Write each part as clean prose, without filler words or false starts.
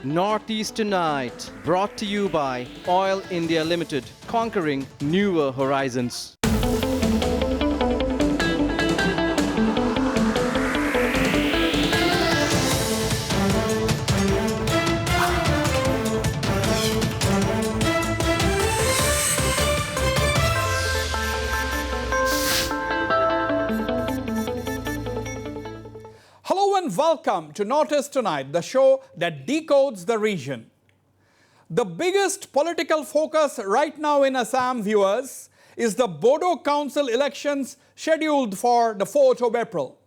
Northeast Tonight, brought to you by Oil India Limited, conquering newer horizons. Hello and welcome to Northeast Tonight, the show that decodes the region. The biggest political focus right now in Assam, viewers, is the Bodo Council elections scheduled for the 4th of April.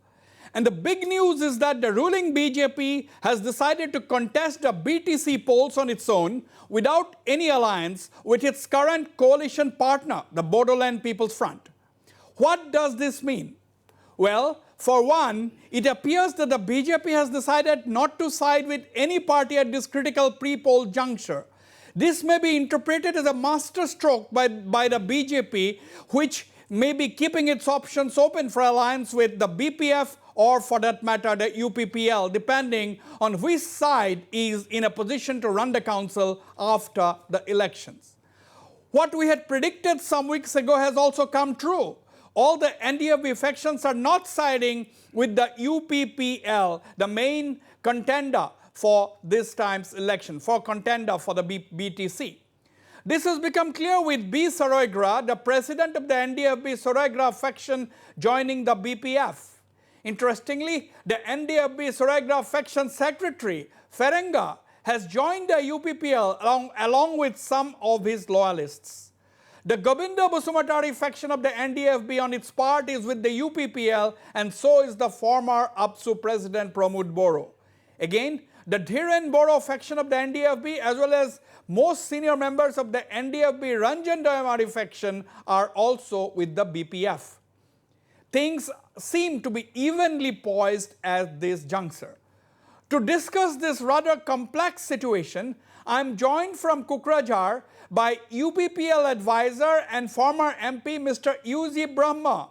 And the big news is that the ruling BJP has decided to contest the BTC polls on its own without any alliance with its current coalition partner, the Bodoland People's Front. What does this mean? Well, for one, it appears that the BJP has decided not to side with any party at this critical pre-poll juncture. This may be interpreted as a masterstroke by the BJP, which may be keeping its options open for alliance with the BPF or, for that matter, the UPPL, depending on which side is in a position to run the council after the elections. What we had predicted some weeks ago has also come true. All the NDFB factions are not siding with the UPPL, the main contender for this time's election, for contender for the BTC. This has become clear with B. Saroigra, the president of the NDFB Saroigra faction, joining the BPF. Interestingly, the NDFB Saroigra faction secretary, Ferenga, has joined the UPPL along with some of his loyalists. The Govinda Basumatari faction of the NDFB on its part is with the UPPL, and so is the former APSU president Pramod Bodo. Again, the Dhiren Bodo faction of the NDFB as well as most senior members of the NDFB Ranjan Dayamari faction are also with the BPF. Things seem to be evenly poised at this juncture. To discuss this rather complex situation, I am joined from Kokrajhar by UPPL advisor and former MP Mr. UG Brahma,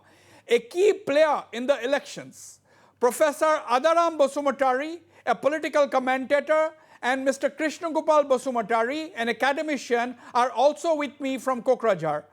a key player in the elections. Professor Adaram Basumatari, a political commentator, and Mr. Krishna Gopal Basumatari, an academician, are also with me from Kokrajhar.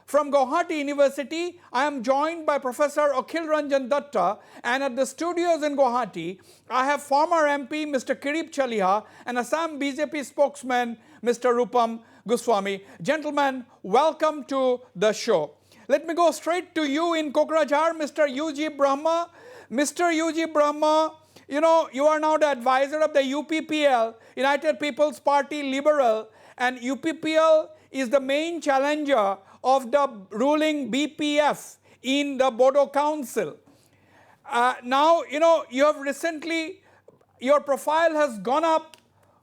From Guwahati University, I am joined by Professor Akhil Ranjan Datta, and at the studios in Guwahati, I have former MP Mr. Kirip Chaliha and Assam BJP spokesman Mr. Rupam Goswami. Gentlemen, welcome to the show. Let me go straight to you in Kokrajhar, Mr. UG Brahma. Mr. UG Brahma, you are now the advisor of the UPPL, United People's Party Liberal, and UPPL is the main challenger of the ruling BPF in the Bodo Council. Now, you have recently, your profile has gone up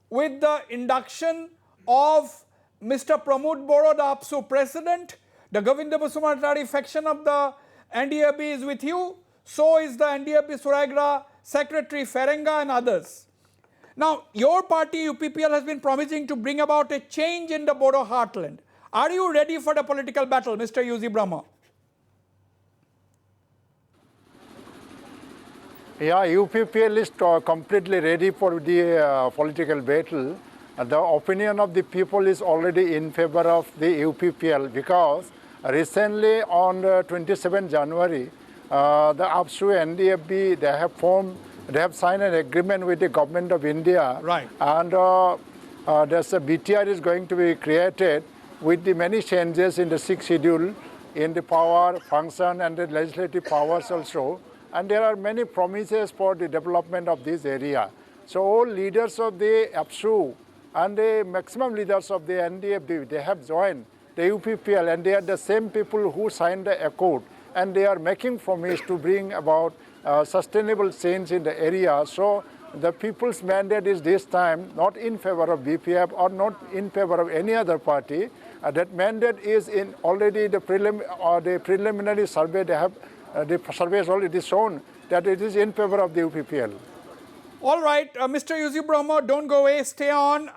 with the induction of Mr. Pramod Bodo, the APSU president. The Govinda Basumatari faction of the NDFB is with you. So is the NDFB Saroigra secretary Ferenga and others. Now, your party UPPL has been promising to bring about a change in the Bodo heartland. Are you ready for the political battle, Mr. UG Brahma? Yeah, UPPL is completely ready for the political battle. The opinion of the people is already in favor of the UPPL because recently on 27 January, the APSU NDFB, they have signed an agreement with the government of India. Right. And there's a BTR is going to be created with the many changes in the 6th schedule, in the power, function and the legislative powers also. And there are many promises for the development of this area. So all leaders of the APSU and the maximum leaders of the NDFB, they have joined the UPPL, and they are the same people who signed the accord, and they are making promise to bring about sustainable change in the area. So the people's mandate is this time not in favor of BPF or not in favor of any other party. That mandate is in already the preliminary survey. They have the survey has already shown that it is in favor of the UPPL. All right, Mr. UG Brahma, don't go away, stay on.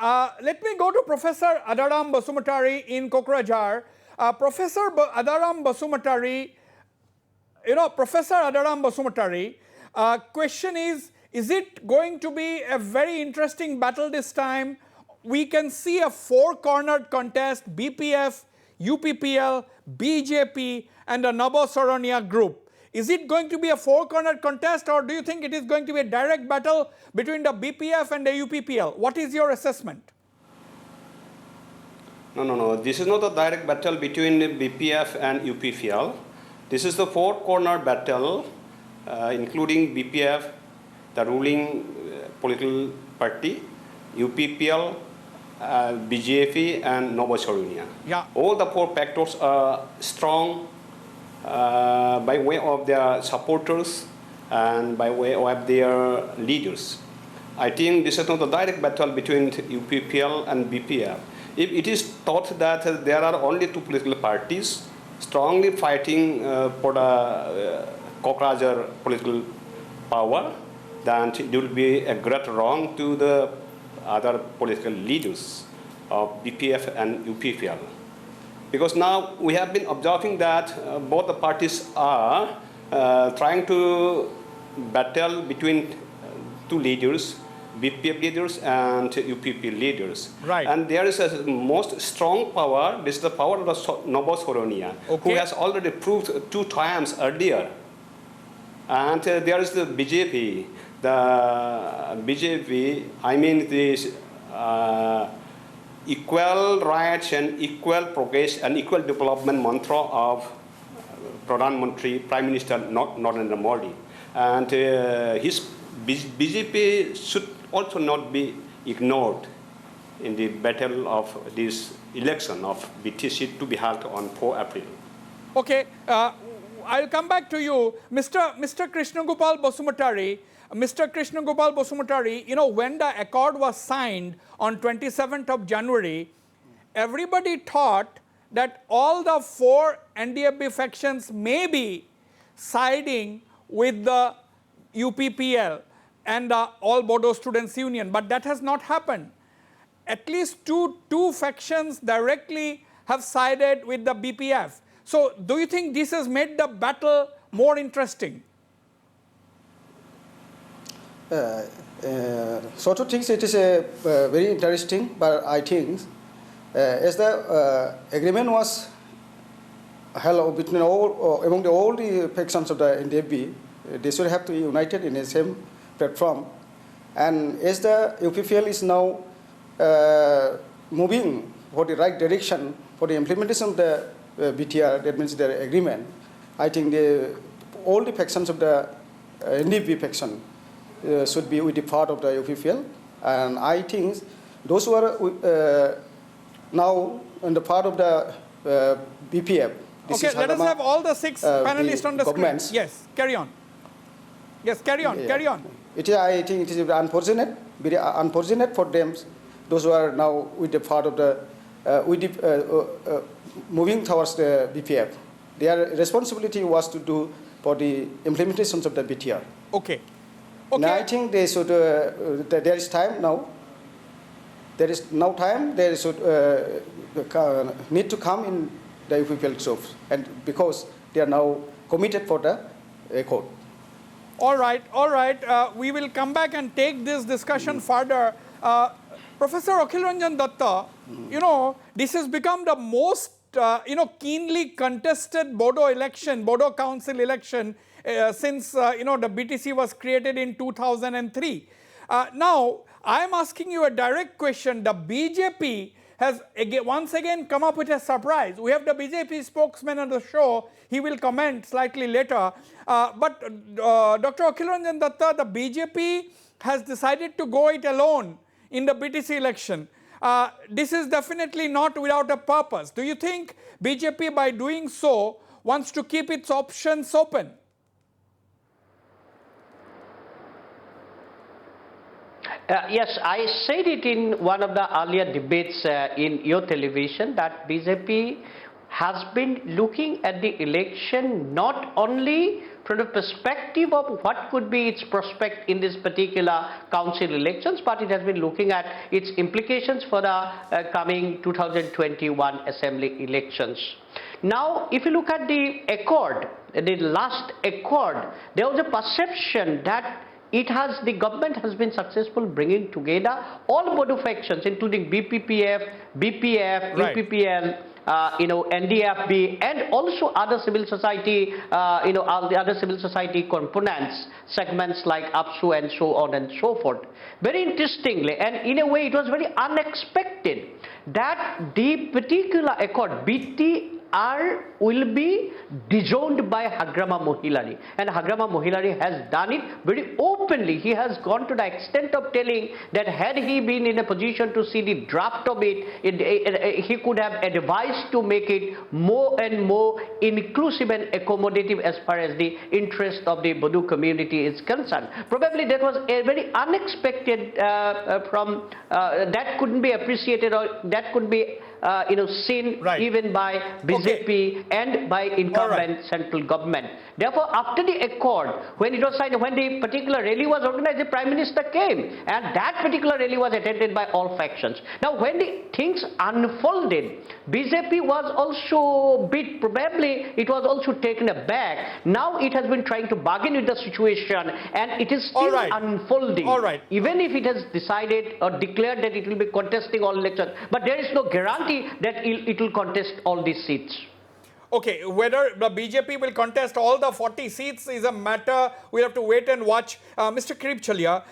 Let me go to Professor Adaram Basumatari in Kokrajhar. Professor Adaram Basumatari, Professor Adaram Basumatari, question is Is it going to be a very interesting battle this time? We can see a four-cornered contest, BPF, UPPL, BJP and the Nabosoronia group. Is it going to be a four-cornered contest, or do you think it is going to be a direct battle between the BPF and the UPPL? What is your assessment? No. This is not a direct battle between the BPF and UPPL. This is the four-corner battle, including BPF, the ruling political party, UPPL, BJP, and Nabosoronia. Yeah. All the four factors are strong by way of their supporters and by way of their leaders. I think this is not a direct battle between UPPL and BPF. If it is thought that there are only two political parties strongly fighting for the Kokrajar political power, then it will be a great wrong to the other political leaders of BPF and UPPL. Because now we have been observing that both the parties are trying to battle between two leaders, BPF leaders and UPP leaders. Right. And there is a most strong power, this is the power of the Nabosoronia, Okay. who has already proved 2 times earlier. And there is the BJP. The BJP, I mean this equal rights and equal progress and equal development mantra of Pradhan Mantri, Prime Minister Narendra Modi. And his BJP should also not be ignored in the battle of this election of BTC to be held on 4 April. Okay, I'll come back to you. Mr. Krishnagopal Bosumatari, you know, when the accord was signed on 27th of January, everybody thought that all the 4 NDFB factions may be siding with the UPPL and the All Bodo Students Union, but that has not happened. At least two factions directly have sided with the BPF. So do you think this has made the battle more interesting? Sort of things, it is very interesting, but I think as the agreement was held between among all the factions of the NDFB, they should have to be united in the same platform. And as the UPPL is now moving for the right direction for the implementation of the BTR, that means the agreement, I think all the factions of the NDFB faction should be with the part of the UPPL. And I think those who are now in the part of the BPF. Okay, let us have all the 6 panelists on the screen. Yes, carry on. Yes, carry on, carry on. I think it is unfortunate, very unfortunate for them, those who are now with the part of the, moving towards the BPF. Their responsibility was to do for the implementations of the BTR. Okay. Now I think they should, there is time now. There is now time, they should need to come in the UPPL groups, and because they are now committed for the accord. All right. We will come back and take this discussion further. Professor Akhil Ranjan Datta, you know, this has become the most, keenly contested Bodo election, Bodo Council election since, the BTC was created in 2003. Now, I am asking you a direct question. The BJP has once again come up with a surprise. We have the BJP spokesman on the show. He will comment slightly later. But Dr. Akhil Ranjan Datta, the BJP has decided to go it alone in the BTC election. This is definitely not without a purpose. Do you think BJP, by doing so, wants to keep its options open? Yes, I said it in one of the earlier debates in your television that BJP has been looking at the election not only from the perspective of what could be its prospect in this particular council elections, but it has been looking at its implications for the coming 2021 assembly elections. Now, if you look at the accord, the last accord, there was a perception that the government has been successful bringing together all Bodo factions, including BPPF, BPF, Right. UPPL, NDFB, and also other civil society, all the other civil society components, segments like APSU and so on and so forth. Very interestingly, and in a way it was very unexpected that the particular accord, BTR, will be disowned by Hagrama Mohilari, and Hagrama Mohilari has done it very openly. He has gone to the extent of telling that had he been in a position to see the draft of it, he could have advised to make it more and more inclusive and accommodative as far as the interest of the Bodo community is concerned. Probably that was a very unexpected that couldn't be appreciated, or that could be seen Right. even by BJP and by incumbent central government. Therefore, after the accord, when it was signed, when the particular rally was organized, the Prime Minister came, and that particular rally was attended by all factions. Now, when the things unfolded, BJP was also bit, probably it was also taken aback. Now it has been trying to bargain with the situation, and it is still unfolding. All right. Even if it has decided or declared that it will be contesting all elections, but there is no guarantee that it will contest all these seats. Okay, whether the BJP will contest all the 40 seats is a matter we'll have to wait and watch. Mr. Kripchalia,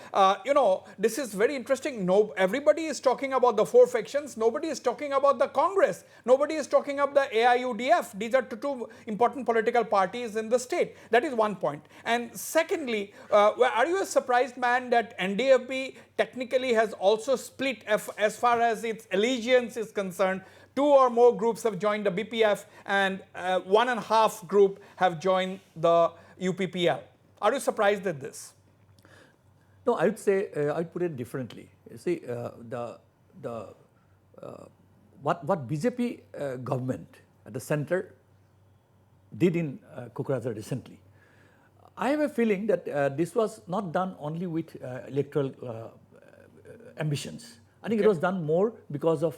this is very interesting. Everybody is talking about the four factions. Nobody is talking about the Congress. Nobody is talking about the AIUDF. These are two important political parties in the state. That is one point. And secondly, are you a surprised man that NDFB technically has also split as far as its allegiance is concerned? Two or more groups have joined the BPF, and 1.5 group have joined the UPPL. Are you surprised at this? No, I would say I'd put it differently. You see, what BJP government at the center did in Kokrajhar recently, I have a feeling that this was not done only with electoral ambitions. I think it was done more because of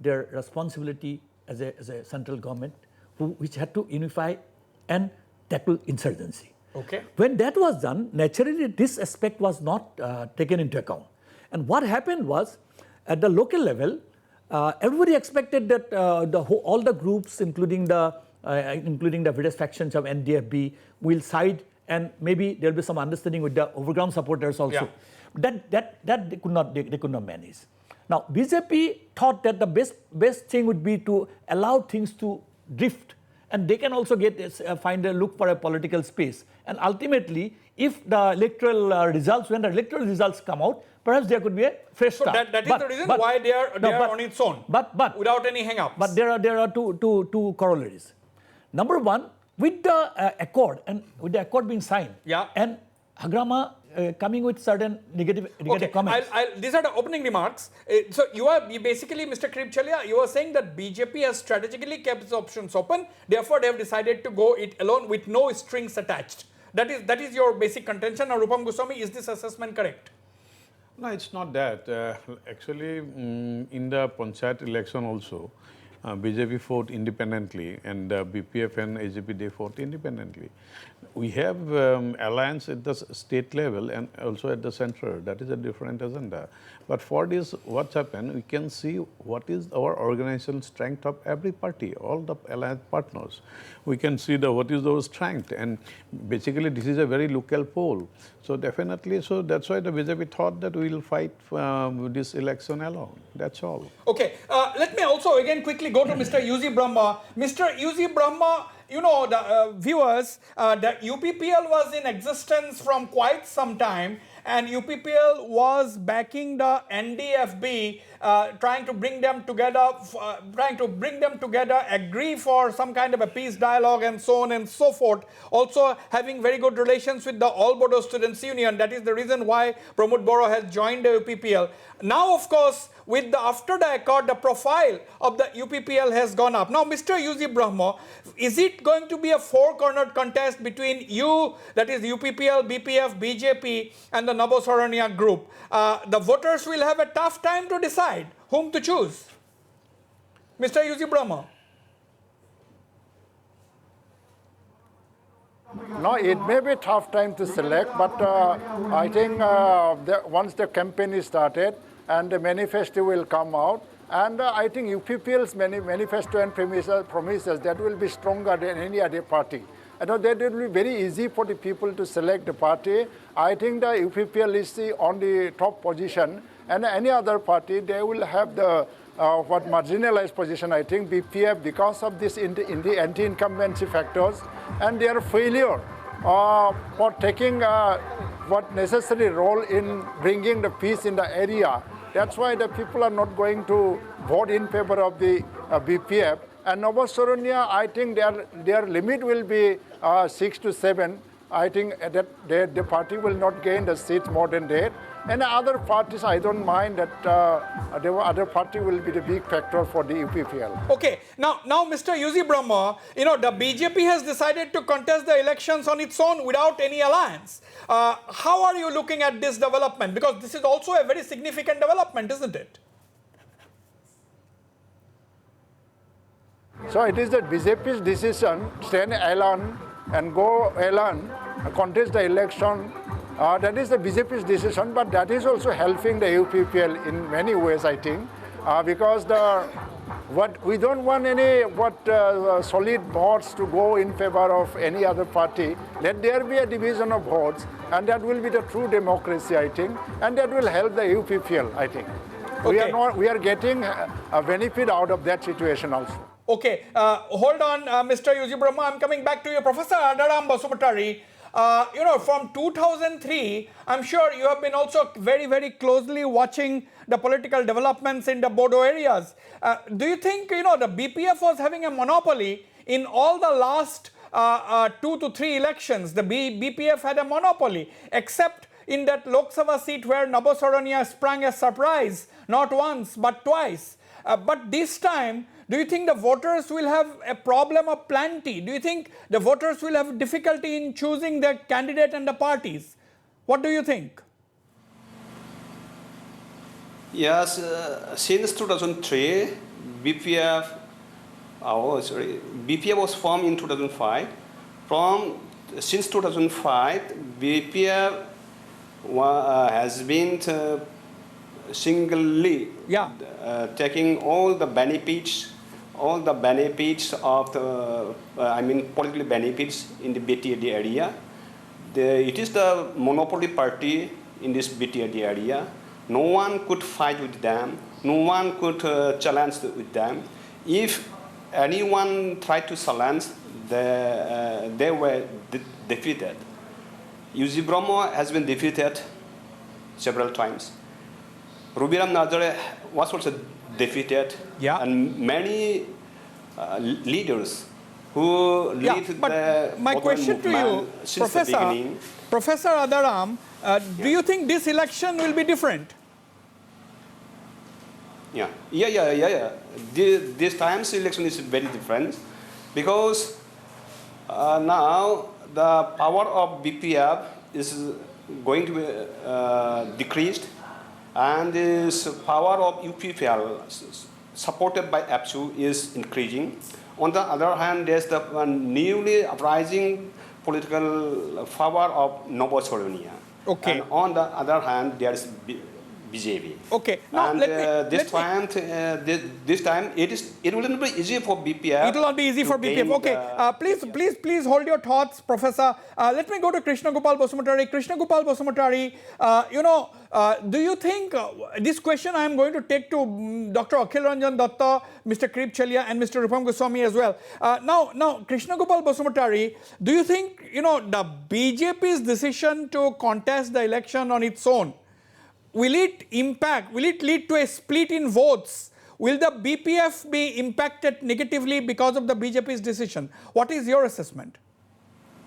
their responsibility as a central government, which had to unify and tackle insurgency. Okay. When that was done, naturally this aspect was not taken into account. And what happened was, at the local level, everybody expected that all the groups, including the various factions of NDFB, will side, and maybe there will be some understanding with the overground supporters also. Yeah. That they could not manage. Now, BJP thought that the best thing would be to allow things to drift, and they can also look for a political space. And ultimately, if the electoral results come out, perhaps there could be a fresh start. So that is the reason why they are on its own, without any hang-ups. But there are two corollaries. Number one, with the accord being signed, and Hagrama coming with certain negative comments. These are the opening remarks. So you basically, Mr. Kripchalia, you are saying that BJP has strategically kept its options open. Therefore, they have decided to go it alone with no strings attached. That is your basic contention. Now, Rupam Goswami, is this assessment correct? No, it's not that. Actually, in the Panchayat election also, BJP fought independently, and BPF and AJP, they fought independently. We have alliance at the state level and also at the center. That is a different agenda. But for this, what's happened, we can see what is our organizational strength of every party, all the alliance partners. We can see what is our strength, and basically this is a very local poll. So definitely, so that's why the BJP thought that we will fight this election alone. That's all. Okay, let me also again quickly go to Mr. UZ Brahma. Mr. UZ Brahma, the viewers, the UPPL was in existence from quite some time, and UPPL was backing the NDFB, trying to bring them together, agree for some kind of a peace dialogue and so on and so forth. Also having very good relations with the All Bodo Students Union. That is the reason why Pramod Bora has joined the UPPL. Now, of course, after the accord, the profile of the UPPL has gone up. Now, Mr. UZ Brahma, is it going to be a four-cornered contest between you, that is UPPL, BPF, BJP, and the Nabosarania group? The voters will have a tough time to decide whom to choose. Mr. UZ Brahma. No, it may be a tough time to select, but I think once the campaign is started and the manifesto will come out, and I think UPPL's manifesto and promises that will be stronger than any other party. I know that it will be very easy for the people to select the party. I think the UPPL is on the top position, and any other party, they will have the marginalized position. I think BPF, because of this in the anti-incumbency factors and their failure for taking what necessary role in bringing the peace in the area. That's why the people are not going to vote in favor of the BPF. And Nova Soronia, I think their limit will be 6 to 7. I think that the party will not gain the seats more than that. And other parties, I don't mind that the other party will be the big factor for the UPPL. Okay, now Mr. Yuzi Brahma, the BJP has decided to contest the elections on its own without any alliance. How are you looking at this development? Because this is also a very significant development, isn't it? So it is the BJP's decision, stand alone and go alone, contest the election. That is the BJP's decision, but that is also helping the UPPL in many ways, I think, because we don't want any solid votes to go in favor of any other party. Let there be a division of votes, and that will be the true democracy, I think, and that will help the UPPL, I think. Okay. We are getting a benefit out of that situation also. Okay, hold on, Mr. Yuzi Brahma. I'm coming back to you. Professor Adaram Basumatari, from 2003, I'm sure you have been also very, very closely watching the political developments in the Bodo areas. Do you think, the BPF was having a monopoly in all the last 2 to 3 elections? The BPF had a monopoly, except in that Lok Sabha seat where Nava Soronia sprang a surprise, not once, but twice. But this time, do you think the voters will have a problem of plenty? Do you think the voters will have difficulty in choosing their candidate and the parties? What do you think? Yes, since 2003, BPF was formed in 2005. Since 2005, BPF has been singly taking all the benefits of the, political benefits in the BTAD area. It is the monopoly party in this BTAD area. No one could fight with them. No one could challenge with them. If anyone tried to challenge, they were defeated. Yuzi Brahma has been defeated several times. Rubiram Nazare was also defeated, and many leaders who lead the my question to you, since the beginning. Professor Adaram, do you think this election will be different? Yeah. This time's election is very different because now the power of BPF is going to be decreased, and this power of UPPL supported by APSU is increasing. On the other hand, there's the newly uprising political power of Nova Soronia. Okay. And on the other hand, there is BJP. Okay. Now, and this time it will not be easy for BPF. It will not be easy for BPF. Okay. Please hold your thoughts, Professor. Let me go to Krishna Gopal Basumatari. Krishna Gopal Basumatari, do you think this question I am going to take to Dr. Akhil Ranjan Datta, Mr. Krip Chalia, and Mr. Rupam Goswami as well. Now, Krishna Gopal Basumatari, do you think the BJP's decision to contest the election on its own, will it lead to a split in votes? Will the BPF be impacted negatively because of the BJP's decision? What is your assessment?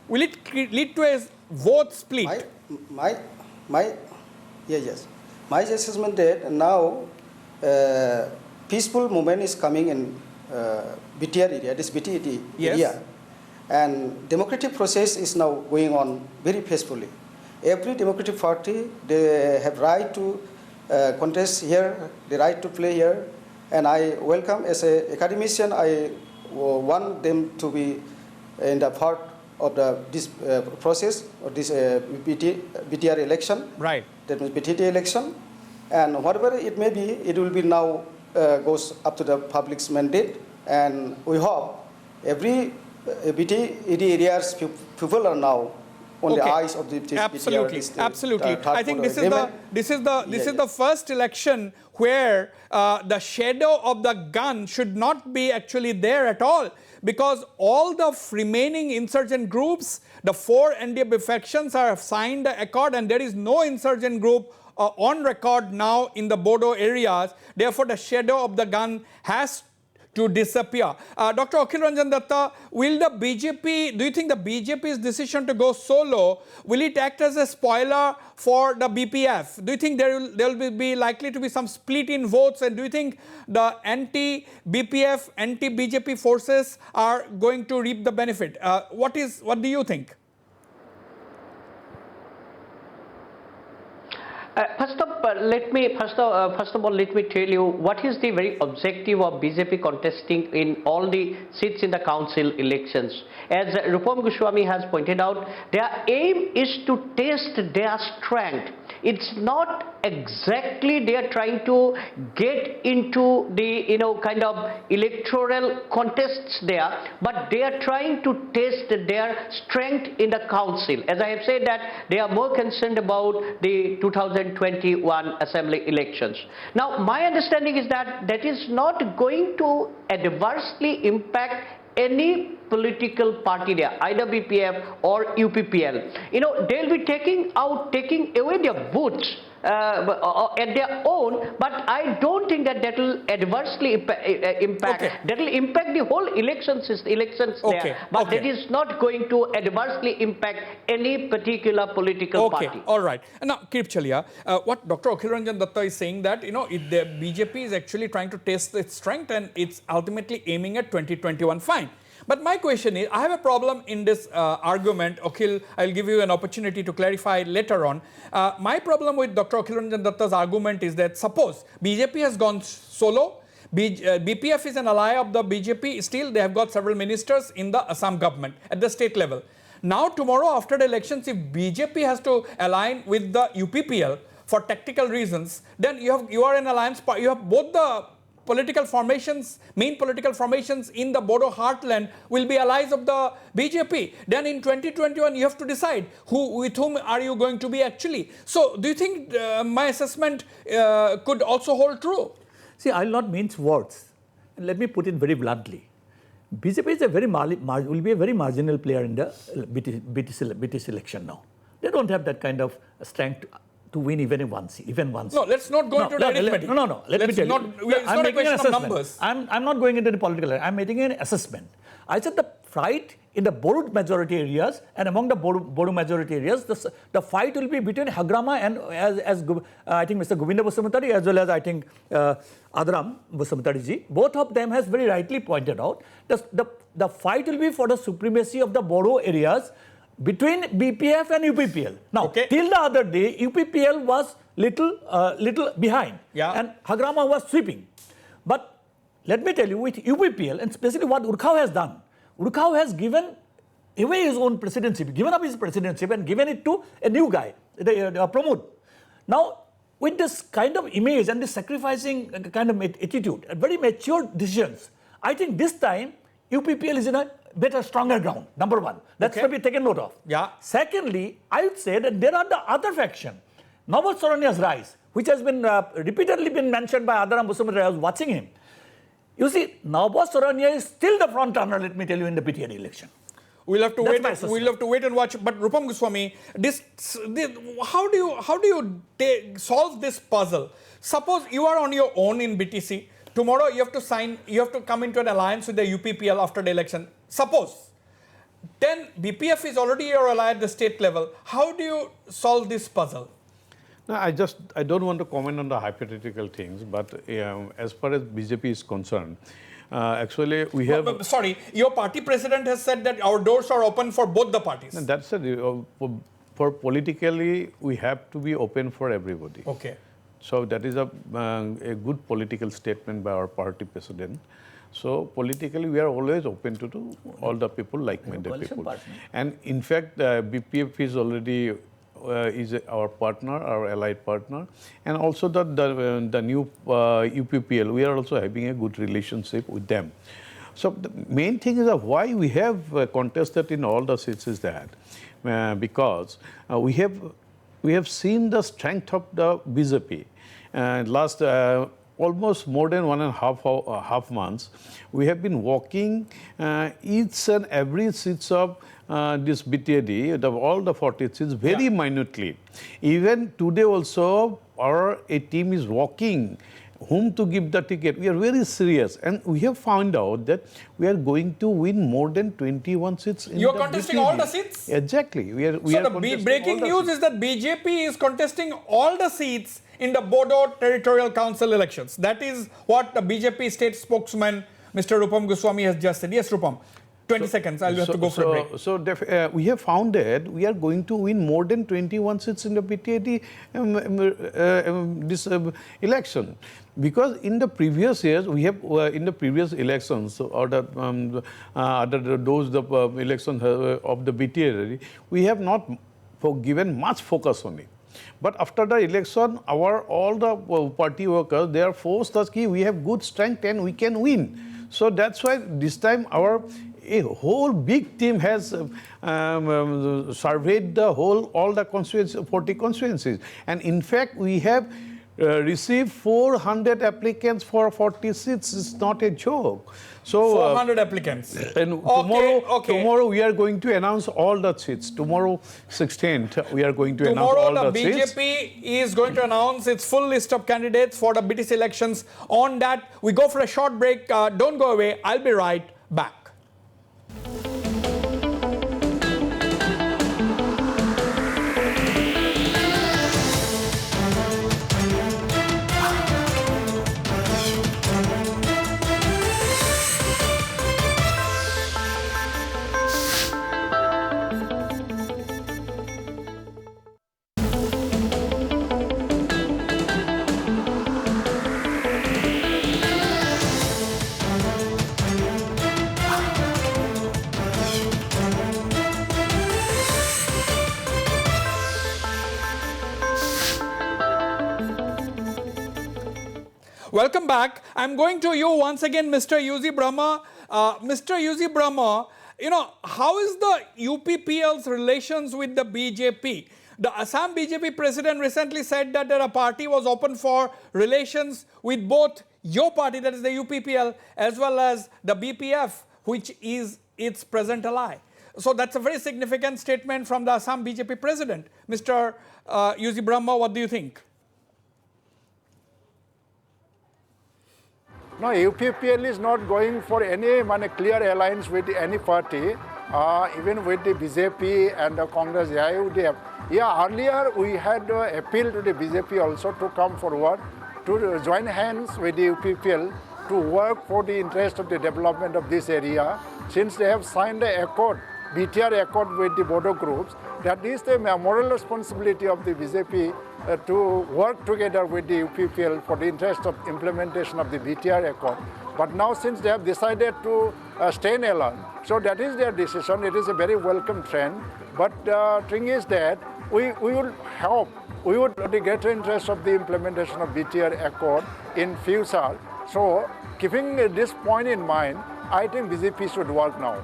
Will it lead to a vote split? Yes. My assessment that now peaceful movement is coming in BTR area, this BTAD area, and democratic process is now going on very peacefully. Every democratic party, they have right to contest here, the right to play here, and I welcome as an academician, I want them to be in the part of this process or this BTR election. Right. That means BTT election, and whatever it may be, it will be now goes up to the public's mandate, and we hope every BTED areas people are now on the eyes of the absolutely, BTR, absolutely. I think this is the first election where the shadow of the gun should not be actually there at all, because all the remaining insurgent groups, the 4 NDP factions have signed the accord, and there is no insurgent group on record now in the Bodo areas. Therefore, the shadow of the gun has to disappear. Dr. Akhil Ranjan Datta, will the BJP, do you think the BJP's decision to go solo, will it act as a spoiler for the BPF? Do you think there will be likely to be some split in votes, and do you think the anti-BPF, anti-BJP forces are going to reap the benefit? What do you think? First of all, let me tell you what is the very objective of BJP contesting in all the seats in the council elections. As Rupam Goswami has pointed out, their aim is to test their strength. It's not exactly they are trying to get into the kind of electoral contests there, but they are trying to test their strength in the council. As I have said, that they are more concerned about the 2021 assembly elections. Now, my understanding is that that is not going to adversely impact any political party there, either BPF or UPPL. They'll be taking away their votes at their own, but I don't think that will adversely impact. Okay. That will impact the whole elections there, but that is not going to adversely impact any particular political party. All right. Now, Kirp Chalia, what Dr. Akhil Ranjan Datta is saying that, the BJP is actually trying to test its strength, and it's ultimately aiming at 2021. Fine. But my question is, I have a problem in this argument. Akhil, I'll give you an opportunity to clarify later on. My problem with Dr. Akhil Ranjan Datta's argument is that suppose BJP has gone solo, BPF is an ally of the BJP, still they have got several ministers in the Assam government at the state level. Now tomorrow after the elections, if BJP has to align with the UPPL for tactical reasons, then you are an alliance, you have both the political formations, main political formations in the Bodo heartland will be allies of the BJP. Then in 2021, you have to decide with whom are you going to be actually. So do you think my assessment could also hold true? See, I will not mince words. Let me put it very bluntly. BJP is will be a very marginal player in the BTC election now. They don't have that kind of strength to win even once. No, let's not go into the arithmetic. No. Let me tell you. It's not a question of numbers. I'm not going into the political. I'm making an assessment. I said the fight in the Bodo majority areas and among the Bodo majority areas, the fight will be between Hagrama and as I think Mr. Govinda Basamatari as well as I think Adram Basamatari ji. Both of them has very rightly pointed out the fight will be for the supremacy of the Bodo areas between BPF and UPPL. Now, till the other day, UPPL was little behind, and Hagrama was sweeping. But let me tell you, with UPPL, and especially what Urkhav has done, Urkhav has given away his own presidency, given up his presidency and given it to a new guy, Pramod. Now, with this kind of image and this sacrificing kind of attitude, very mature decisions, I think this time UPPL is in a better, stronger ground, number one. That's to be taken note of. Yeah. Secondly, I would say that there are the other faction, Nawaz Saranya's rise, which has been repeatedly been mentioned by Adaram Basamatari. I was watching him. You see, Nawaz Saranya is still the front runner, let me tell you, in the PTR election. We'll have to wait. We'll have to wait and watch. But Rupam Goswami, how do you solve this puzzle? Suppose you are on your own in BTC. Tomorrow you have to come into an alliance with the UPPL after the election. Suppose. Then BPF is already your ally at the state level. How do you solve this puzzle? No, I don't want to comment on the hypothetical things, but as far as BJP is concerned, actually we have... Sorry, your party president has said that our doors are open for both the parties. And that's it. For politically, we have to be open for everybody. Okay. So that is a good political statement by our party president. So politically, we are always open to all the people, like-minded coalition people. partner. And in fact, BPF is already our partner, our allied partner, and also the new UPPL. We are also having a good relationship with them. So the main thing is that why we have contested in all the seats is that because we have seen the strength of the BJP. Last almost more than 1.5 months, we have been walking each and every seats of this BTAD, all the 40 seats, very minutely. Even today also, our team is walking whom to give the ticket. We are very serious, and we have found out that we are going to win more than 21 seats. You are contesting BTAD. all the seats? Exactly. So the breaking news is that BJP is contesting all the seats in the Bodo Territorial Council elections. That is what the BJP state spokesman, Mr. Rupam Goswami, has just said. Yes, Rupam. 20 seconds. I'll have to go for a break. So we have found that we are going to win more than 21 seats in the BTAD this election. Because in the previous years, we have in the previous elections or the elections of the BTAD, we have not given much focus on it. But after the election, all the party workers, they are forced us that we have good strength and we can win. So that's why this time a whole big team has surveyed all the constituencies, 40 constituencies. And in fact, we have received 400 applicants for 40 seats. It's not a joke. So 400 applicants. And tomorrow we are going to announce all the seats. Tomorrow, 16th, we are going to announce all the seats. Tomorrow the BJP is going to announce its full list of candidates for the BTC elections. On that, we go for a short break. Don't go away. I'll be right back. Welcome back. I'm going to you once again, Mr. UZ Brahma. Mr. UZ Brahma, how is the UPPL's relations with the BJP? The Assam BJP president recently said that the party was open for relations with both your party, that is the UPPL, as well as the BPF, which is its present ally. So that's a very significant statement from the Assam BJP president. Mr. UZ Brahma, what do you think? No, UPPL is not going for any clear alliance with any party, even with the BJP and the Congress, AIUDF. Yeah, earlier we had appealed to the BJP also to come forward to join hands with the UPPL to work for the interest of the development of this area. Since they have signed the accord, BTR accord with the Bodo groups, that is the moral responsibility of the BJP to work together with the UPPL for the interest of implementation of the BTR accord. But now since they have decided to stay alone, so that is their decision. It is a very welcome trend. But the thing is that we would help, we would the greater interest of the implementation of BTR accord in future. So keeping this point in mind, I think BJP should work now.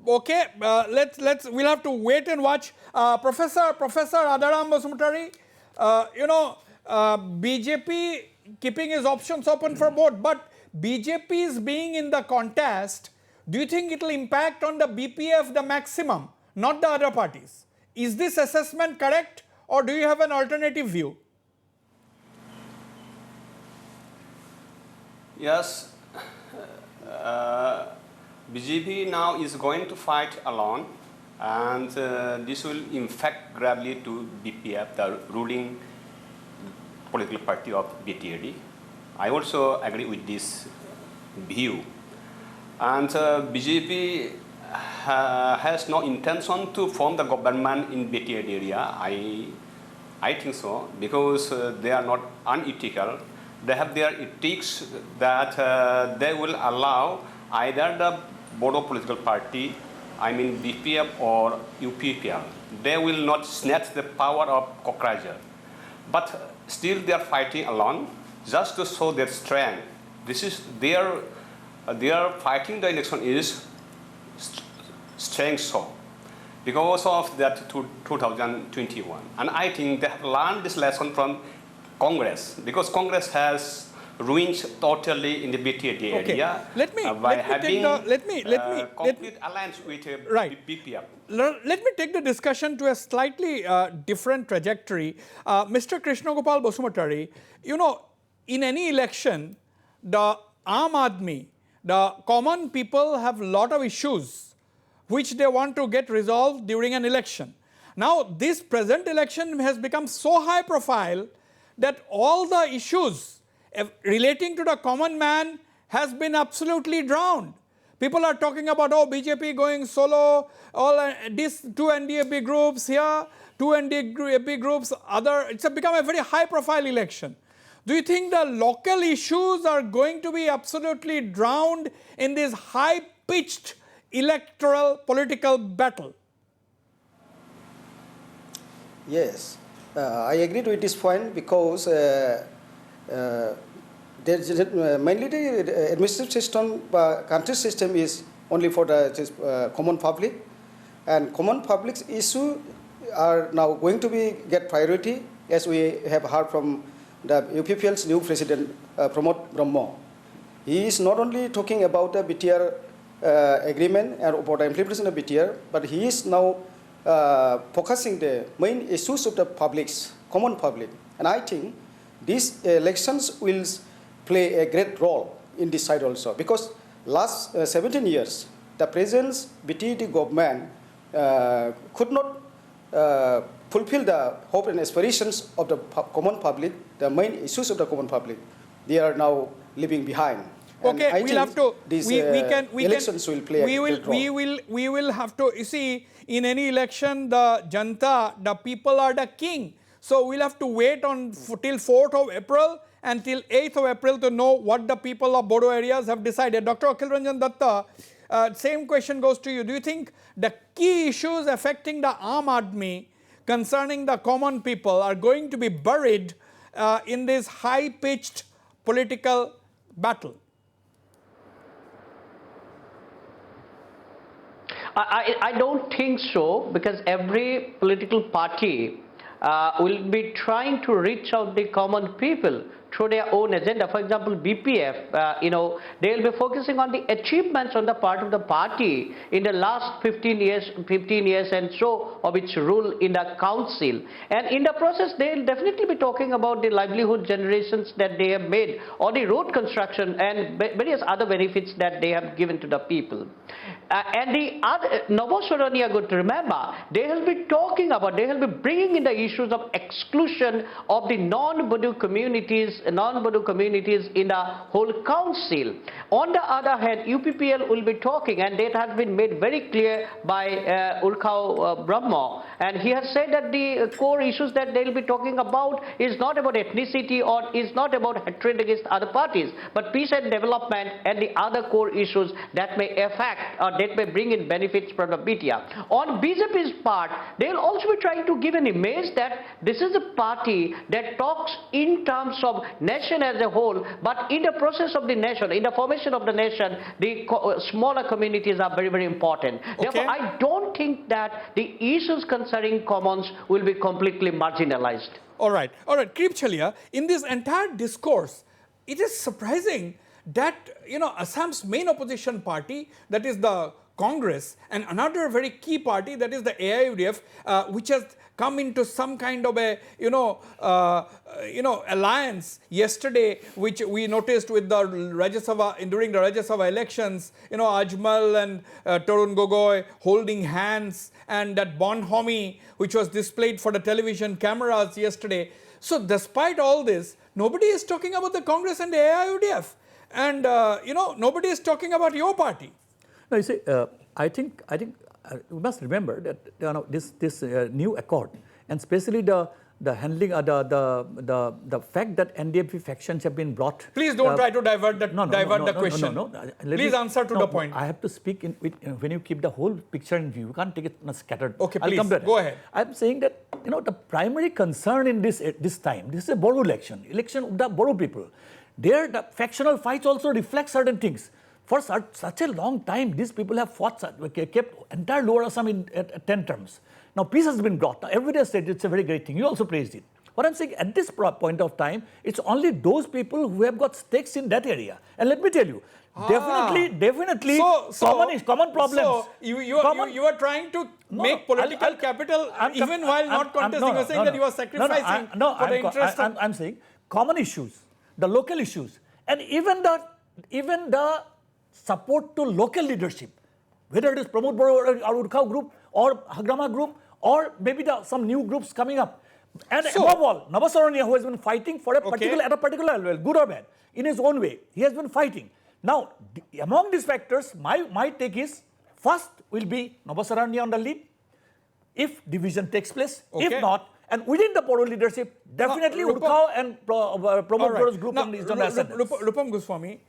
Okay, we'll have to wait and watch. Professor Adaram Basumtari, BJP keeping his options open for both, but BJP's being in the contest, do you think it will impact on the BPF the maximum, not the other parties? Is this assessment correct, or do you have an alternative view? Yes. BJP now is going to fight alone, and this will impact gravely to BPF, the ruling political party of BTAD. I also agree with this view. And BJP has no intention to form the government in BTAD area. I think so, because they are not unethical. they have their ethics that they will allow either the Bodo political party, I mean BPF or UPPL, they will not snatch the power of Kokrajhar. But still they are fighting alone just to show their strength. This is their fighting the election is strength show because of that 2021. And I think they have learned this lesson from Congress, because Congress has ruined totally in the BTA area by having complete alliance with BPF. Let me take the discussion to a slightly different trajectory. Mr. Krishna Gopal Bosumatari, you know, in any election, the Aam Aadmi, the common people have a lot of issues which they want to get resolved during an election. Now, this present election has become so high profile that all the issues relating to the common man has been absolutely drowned. People are talking about, oh, BJP going solo, all these two NDAP groups here, two NDAP groups, other. It's become a very high profile election. Do you think the local issues are going to be absolutely drowned in this high pitched electoral political battle? Yes, I agree with this point because mainly the administrative system, country system is only for the common public, and common public's issue are now going to get priority, as we have heard from the UPPL's new president, Pramod Brahma. He is not only talking about the BTR agreement and about the implementation of BTR, but he is now focusing the main issues of the publics, common public. And I think these elections will play a great role in this side also, because last 17 years, the present BTD government could not fulfill the hope and aspirations of the common public, the main issues of the common public. They are now leaving behind. Okay, we'll have to. Elections will play a great role. We will have to. You see, in any election, the Janta, the people are the king. So we'll have to wait on till 4th of April and till 8th of April to know what the people of Bodo areas have decided. Dr. Akhil Ranjan Datta, same question goes to you. Do you think the key issues affecting the Aam Aadmi concerning the common people are going to be buried in this high-pitched political battle? I don't think so, because every political party will be trying to reach out the common people through their own agenda. For example, BPF, they will be focusing on the achievements on the part of the party in the last 15 years and so of its rule in the council. And in the process, they will definitely be talking about the livelihood generations that they have made, or the road construction and various other benefits that they have given to the people. And the other, Novosoroni are good to remember, they will be talking about, they will be bringing in the issues of exclusion of the non-Bodo communities in the whole council. On the other hand, UPPL will be talking, and that has been made very clear by Urkhao Brahma, and he has said that the core issues that they will be talking about is not about ethnicity or is not about hatred against other parties, but peace and development and the other core issues that may affect or that may bring in benefits from the BTR. On BJP's part, they will also be trying to give an image that this is a party that talks in terms of nation as a whole, but in the process of the nation, in the formation of the nation, the smaller communities are very, very important. Okay. Therefore, I don't think that the issues concerning commons will be completely marginalized. All right, Krip Chalia, in this entire discourse, it is surprising that, Assam's main opposition party, that is the Congress, and another very key party, that is the AIUDF, which has come into some kind of a, alliance yesterday, which we noticed with the Rajya Sabha, during the Rajya Sabha elections, Ajmal and Tarun Gogoi holding hands, and that bonhomie, which was displayed for the television cameras yesterday. So despite all this, nobody is talking about the Congress and the AIUDF. And, nobody is talking about your party. No, you see, I think we must remember that this new accord, and especially the the handling, the fact that NDFP factions have been brought. Please don't try to divert the question. No. Please answer to the point. I have to speak when you keep the whole picture in view. You can't take it in a scattered. Okay, I'll please, come to that. go ahead. I'm saying that, the primary concern in this time, this is a Bodo election of the Bodo people. There, the factional fights also reflect certain things. For such a long time, these people have kept entire Lower Assam at 10 terms. Now, peace has been brought. Now, everybody said it's a very great thing. You also praised it. What I'm saying, at this point of time, it's only those people who have got stakes in that area. And let me tell you, definitely, common problems. So, you are trying to make political capital even while not contesting. You are saying that you are sacrificing for the interest of... I'm saying common issues, the local issues, and even the support to local leadership, whether it is Pramod Bodo or Urkhao group or Hagrama group, or maybe some new groups coming up. And above all, Navasaranya, who has been fighting for at a particular level, good or bad, in his own way, he has been fighting. Now, among these factors, my take is, first will be Navasaranya on the lead, if division takes place. If not, and within the Bodo leadership, definitely Urkhao and Pramod Bodo's group on the Eastern Ascendants. Rupam Goswami,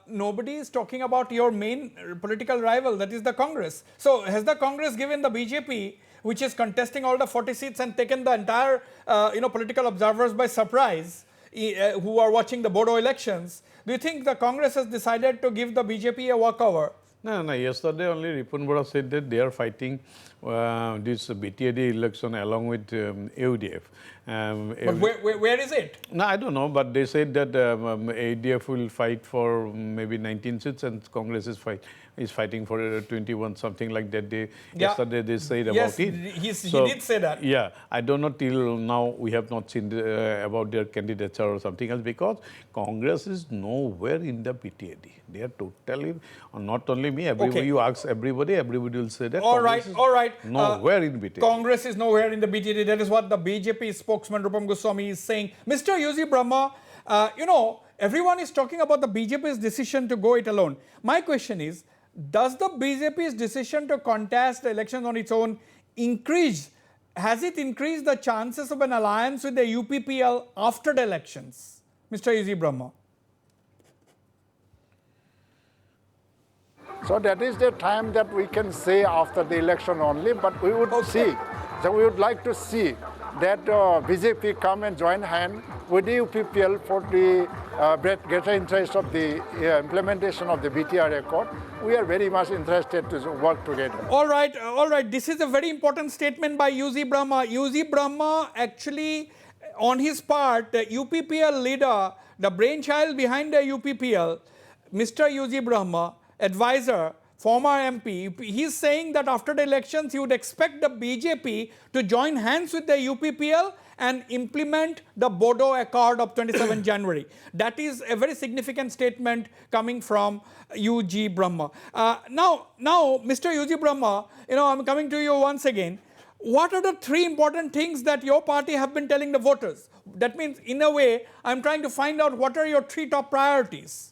nobody is talking about your main political rival, that is the Congress. So, has the Congress given the BJP, which is contesting all the 40 seats and taken the entire political observers by surprise, who are watching the Bodo elections? Do you think the Congress has decided to give the BJP a walkover? No. Yesterday only Ripun Bora said that they are fighting this BTAD election along with AUDF. But where is it? No, I don't know, but they said that AUDF will fight for maybe 19 seats and Congress is fighting for 21, something like that. Yesterday they said about it. He did say that. Yeah, I don't know, till now we have not seen about their candidature or something else, because Congress is nowhere in the BTAD. They are totally, not only me, everybody, you ask everybody will say that. All right. Nowhere in BTAD. Congress is nowhere in the BTAD. That is what the BJP spokesman Rupam Goswami is saying. Mr. UG Brahma, everyone is talking about the BJP's decision to go it alone. My question is, does the BJP's decision to contest the elections on its own has it increased the chances of an alliance with the UPPL after the elections? Mr. UG Brahma. So that is the time that we can say after the election only, but we would see. So we would like to see that BJP come and join hand with the UPPL for the greater interest of the implementation of the BTR Accord. We are very much interested to work together. All right. This is a very important statement by UG Brahma. UG Brahma actually, on his part, the UPPL leader, the brainchild behind the UPPL, Mr. UG Brahma, advisor, former MP, he's saying that after the elections, he would expect the BJP to join hands with the UPPL and implement the Bodo Accord of 27 January. That is a very significant statement coming from UG Brahma. Now, Mr. UG Brahma, I'm coming to you once again. What are the three important things that your party have been telling the voters? That means, in a way, I'm trying to find out what are your three top priorities.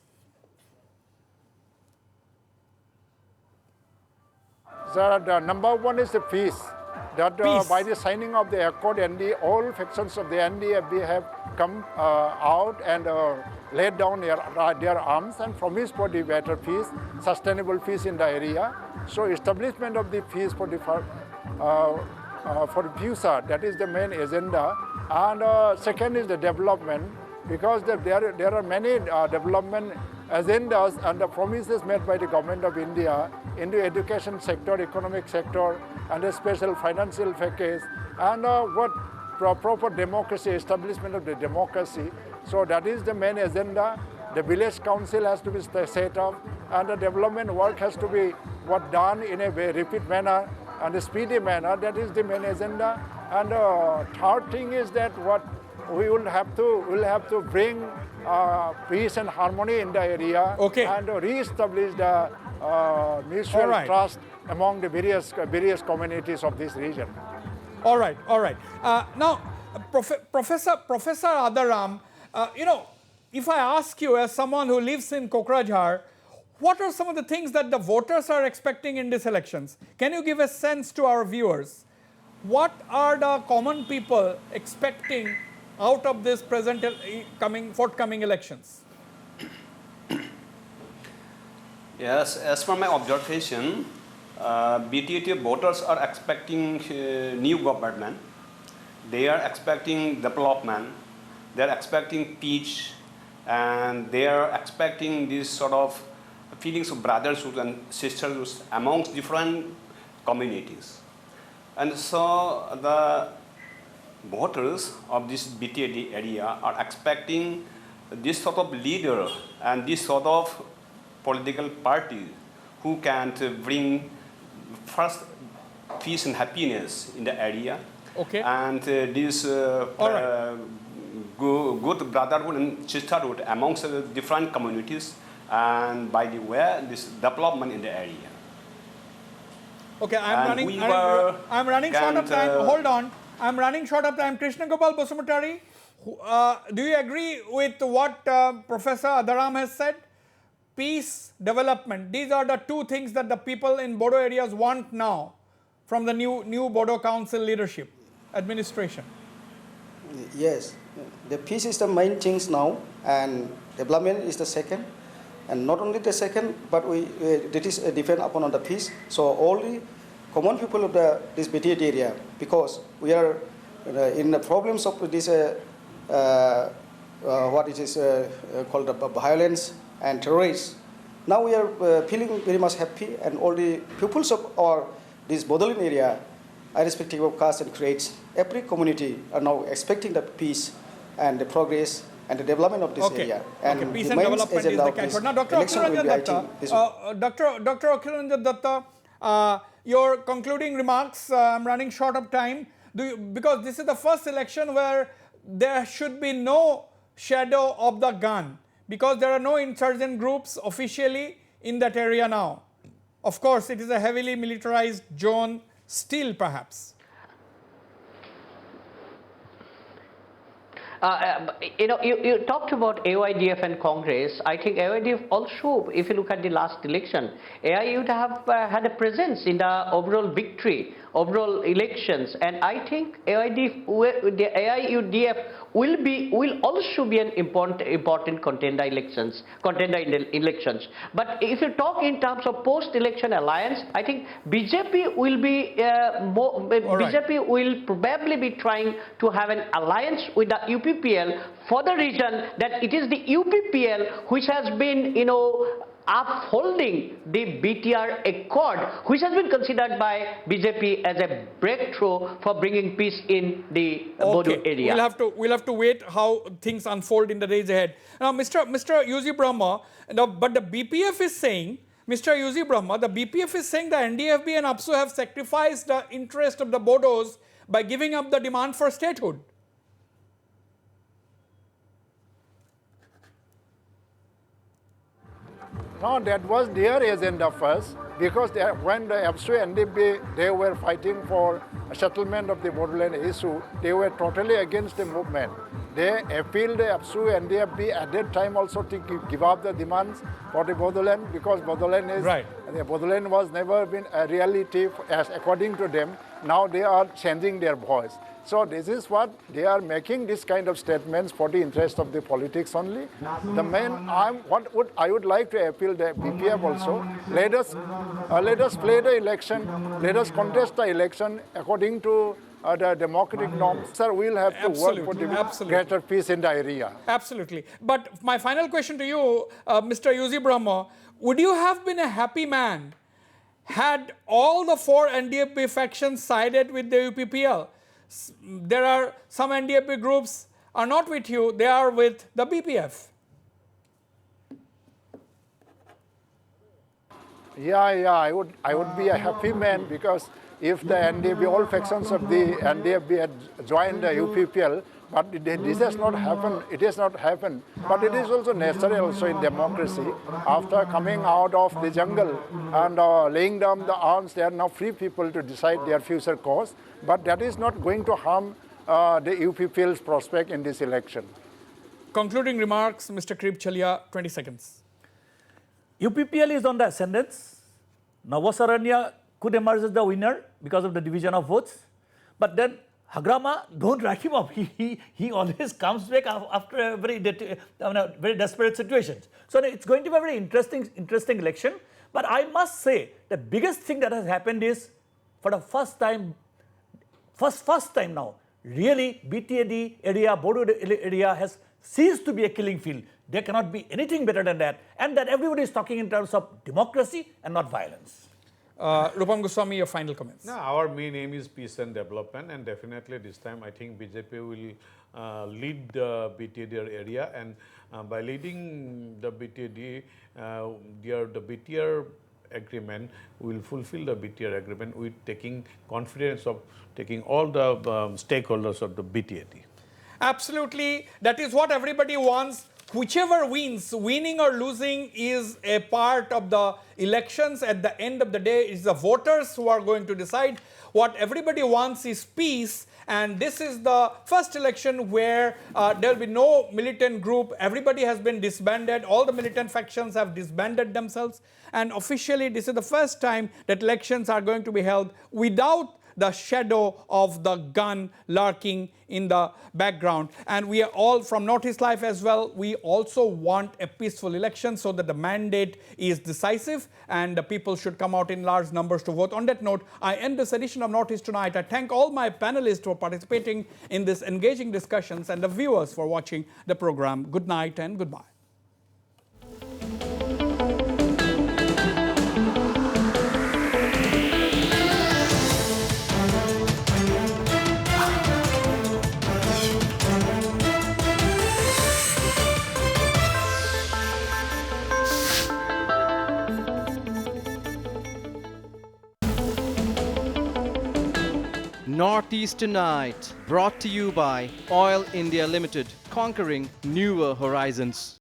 So the number one is the peace. That by the signing of the accord, all factions of the NDFB have come out and laid down their arms and promised for the better peace, sustainable peace in the area. So establishment of the peace for the future, that is the main agenda. And second is the development, because there are many development agendas and the promises made by the government of India in the education sector, economic sector, and a special financial package, and proper democracy, establishment of the democracy. So that is the main agenda. The village council has to be set up, and the development work has to be done in a very rapid manner and a speedy manner. That is the main agenda. And third thing is that we'll have to bring peace and harmony in the area, and re-establish the mutual trust among the various communities of this region. All right. Now, Professor Adaram, if I ask you as someone who lives in Kokrajhar, what are some of the things that the voters are expecting in these elections? Can you give a sense to our viewers? what are the common people expecting out of this present forthcoming elections? Yes, as per my observation, BTT voters are expecting new government. They are expecting development. They are expecting peace, and they are expecting this sort of feelings of brotherhood and sisterhood amongst different communities. And so the voters of this BTT area are expecting this sort of leader and this sort of political party who can bring first peace and happiness in the area. Okay. And this good brotherhood and sisterhood amongst the different communities, and by the way, this development in the area. Okay, I'm running short of time. Hold on. I'm running short of time. Krishna Gopal Basumatari, do you agree with what Professor Adaram has said? Peace, development. These are the two things that the people in Bodo areas want now from the new Bodo Council leadership, administration. Yes, the peace is the main things now, and development is the second. And not only the second, but that is depend upon on the peace. So all the common people of this BTT area, because we are in the problems of this what it is called violence and terrorists. Now we are feeling very much happy, and all the pupils of this Bodoland area, irrespective of caste and creeds, every community are now expecting the peace and the progress and the development of this area. And peace and development is the catchword. Now, Dr. Akhilanjan Datta, your concluding remarks. I'm running short of time. Because this is the first election where there should be no shadow of the gun, because there are no insurgent groups officially in that area now. Of course, it is a heavily militarized zone still, perhaps. You talked about AIDF and Congress. I think AIDF also, if you look at the last election, AI would have had a presence in the overall victory, overall elections, and I think AIDF will also be an important contender in elections. But if you talk in terms of post-election alliance, I think BJP will be BJP will probably be trying to have an alliance with the UPPL for the reason that it is the UPPL which has been, upholding the BTR Accord, which has been considered by BJP as a breakthrough for bringing peace in the Bodo area. We'll have to wait how things unfold in the days ahead. Now, Mr. UG Brahma, but the BPF is saying, Mr. UG Brahma, the BPF is saying the NDFB and APSU have sacrificed the interest of the Bodos by giving up the demand for statehood. No, that was their agenda first, because when the APSU and NDP, they were fighting for a settlement of the Bodoland issue, they were totally against the movement. They appealed the APSU and NDP at that time also to give up the demands for the Bodoland, because Bodoland is, the Bodoland was never been a reality as according to them. Now they are changing their voice. So this is what they are making, this kind of statements for the interest of the politics only. The main, I would like to appeal the BPF also. Let us play the election. Let us contest the election according to the democratic norms. Sir, we'll have to work for the greater peace in the area. Absolutely. But my final question to you, Mr. UG Brahma, would you have been a happy man had all the four NDFB factions sided with the UPPL? There are some NDFB groups are not with you, they are with the BPF. Yeah, I would be a happy man, because if the NDFB, all factions of the NDFB had joined the UPPL, but this has not happened, it has not happened. But it is also necessary also in democracy. After coming out of the jungle and laying down the arms, they are now free people to decide their future course. But that is not going to harm the UPPL's prospect in this election. Concluding remarks, Mr. Krib Chalia, 20 seconds. UPPL is on the ascendance. Navasaranya could emerge as the winner because of the division of votes. But then Hagrama, don't write him off. He always comes back after a very desperate situations. So it's going to be a very interesting election. But I must say the biggest thing that has happened is for the first time now, really BTAD area, Bodo area has ceased to be a killing field. There cannot be anything better than that. And that everybody is talking in terms of democracy and not violence. Rupam Goswami, your final comments. No, our main aim is peace and development, and definitely this time I think BJP will lead the BTAD area, and by leading the BTAD, the BTR agreement will fulfill the BTR agreement with taking confidence of taking all the stakeholders of the BTAD. Absolutely, that is what everybody wants. Whichever wins, winning or losing is a part of the elections. At the end of the day, it's the voters who are going to decide. What everybody wants is peace, and this is the first election where there will be no militant group. Everybody has been disbanded. All the militant factions have disbanded themselves, and officially this is the first time that elections are going to be held without the shadow of the gun lurking in the background. And we are all from Northeast Life as well. We also want a peaceful election so that the mandate is decisive and the people should come out in large numbers to vote. On that note, I end this edition of Northeast Tonight. I thank all my panelists for participating in this engaging discussions and the viewers for watching the program. Good night and goodbye. Northeast Tonight, brought to you by Oil India Limited, conquering newer horizons.